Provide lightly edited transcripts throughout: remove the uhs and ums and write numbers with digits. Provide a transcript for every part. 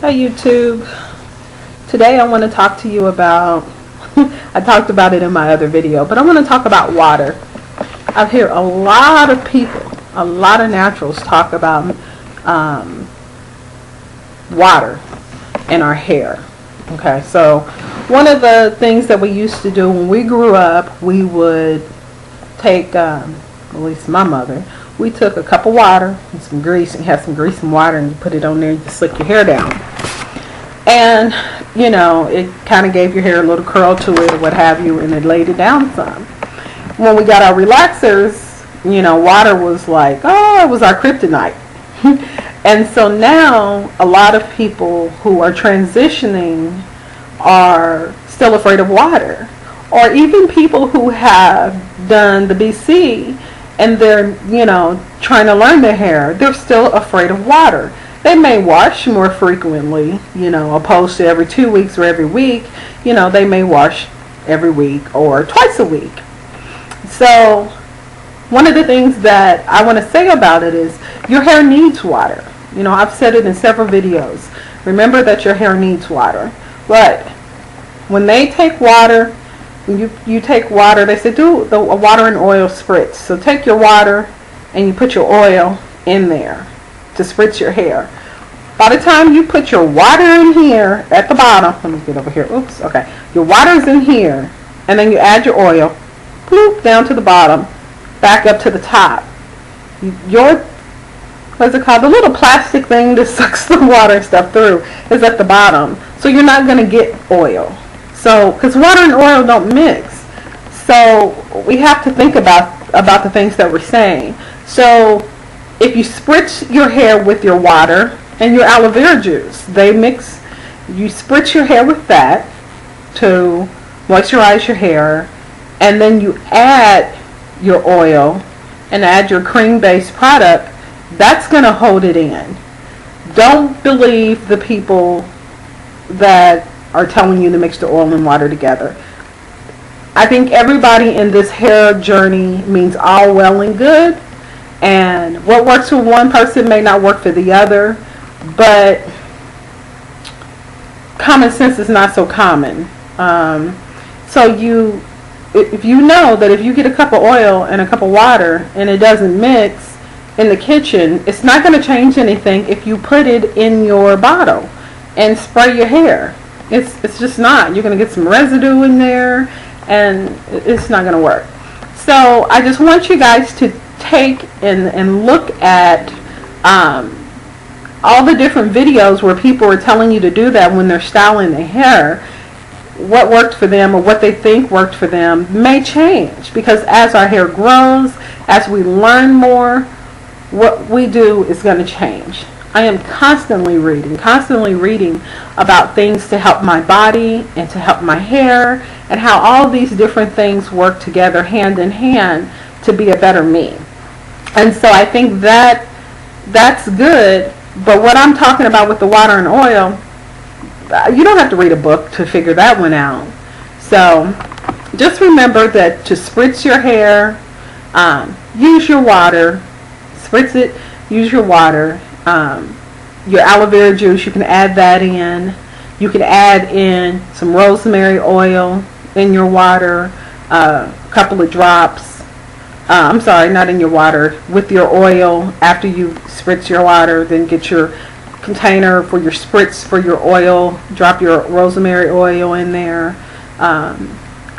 Hi YouTube. Today I want to talk to you about, I talked about it in my other video, but I want to talk about water. I've heard a lot of people, a lot of naturals talk about water in our hair. Okay, so one of the things that we used to do when we grew up, we would take, at least my mother, we took a cup of water and some grease, and had some grease and water, and you put it on there and you slick your hair down. And, you know, it kind of gave your hair a little curl to it or what have you, and it laid it down some. When we got our relaxers, you know, water was like, oh, it was our kryptonite. And so now a lot of people who are transitioning are still afraid of water. Or even people who have done the BC and they're, you know, trying to learn their hair, they're still afraid of water. They may wash more frequently, you know, opposed to every 2 weeks or every week. You know, they may wash every week or twice a week. So one of the things that I want to say about it is your hair needs water. You know, I've said it in several videos. Remember that your hair needs water. But when they take water, you take water, they say do the water and oil spritz. So take your water and you put your oil in there to spritz your hair. By the time you put your water in here at the bottom, let me get over here, oops, okay. Your water's in here, and then you add your oil, bloop, down to the bottom, back up to the top. Your, what's it called, the little plastic thing that sucks the water and stuff through is at the bottom. So you're not going to get oil. So, because water and oil don't mix. So we have to think about the things that we're saying. So if you spritz your hair with your water and your aloe vera juice, they mix, you spritz your hair with that to moisturize your hair, and then you add your oil and add your cream-based product, that's going to hold it in. Don't believe the people that are telling you to mix the oil and water together. I think everybody in this hair journey means all well and good, and what works for one person may not work for the other, but common sense is not so common. So if you know that if you get a cup of oil and a cup of water and it doesn't mix in the kitchen, it's not going to change anything if you put it in your bottle and spray your hair. It's just not. You're going to get some residue in there, and it's not going to work. So I just want you guys to take and look at all the different videos where people are telling you to do that when they're styling their hair. What worked for them or what they think worked for them may change, because as our hair grows, as we learn more, what we do is going to change. I am constantly reading about things to help my body and to help my hair, and how all these different things work together hand in hand to be a better me. And so I think that's good. But what I'm talking about with the water and oil, you don't have to read a book to figure that one out. So just remember that to spritz your hair, use your water, spritz it, use your water. Your aloe vera juice, you can add that in. You can add in some rosemary oil in your water, a couple of drops. I'm sorry, not in your water, with your oil. After you spritz your water, then get your container for your spritz for your oil. Drop your rosemary oil in there,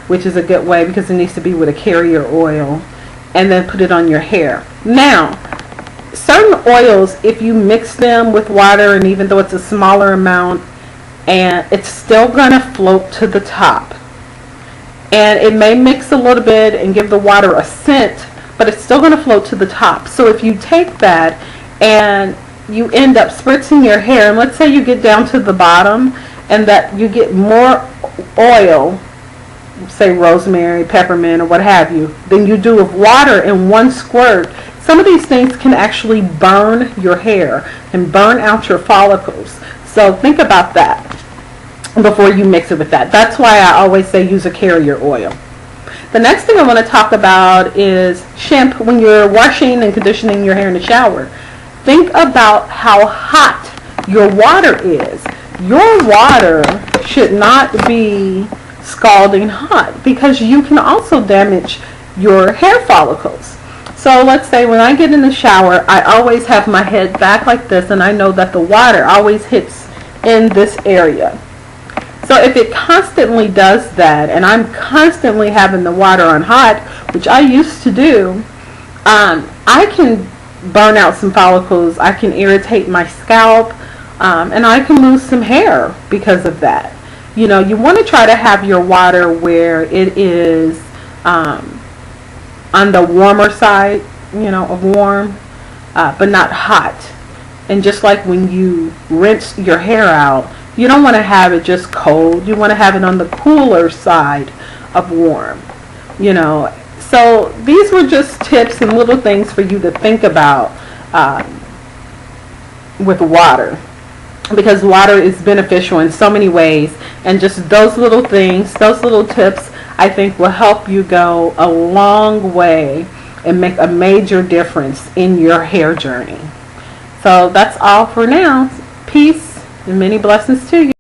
which is a good way because it needs to be with a carrier oil, and then put it on your hair. Now, certain oils, if you mix them with water, and even though it's a smaller amount, and it's still going to float to the top, and it may mix a little bit and give the water a scent, but it's still going to float to the top. So if you take that and you end up spritzing your hair, and let's say you get down to the bottom and that you get more oil, say rosemary, peppermint, or what have you, than you do of water in one squirt, some of these things can actually burn your hair and burn out your follicles. So think about that before you mix it with that. That's why I always say use a carrier oil. The next thing I want to talk about is shampoo. When you're washing and conditioning your hair in the shower, think about how hot your water is. Your water should not be scalding hot, because you can also damage your hair follicles. So let's say when I get in the shower, I always have my head back like this, and I know that the water always hits in this area. So if it constantly does that, and I'm constantly having the water on hot, which I used to do, I can burn out some follicles, I can irritate my scalp, and I can lose some hair because of that. You know, you want to try to have your water where it is on the warmer side, you know, of warm, but not hot. And just like when you rinse your hair out, you don't want to have it just cold. You want to have it on the cooler side of warm, you know. So these were just tips and little things for you to think about with water, because water is beneficial in so many ways, and just those little things, those little tips, I think will help you go a long way and make a major difference in your hair journey. So that's all for now. Peace and many blessings to you.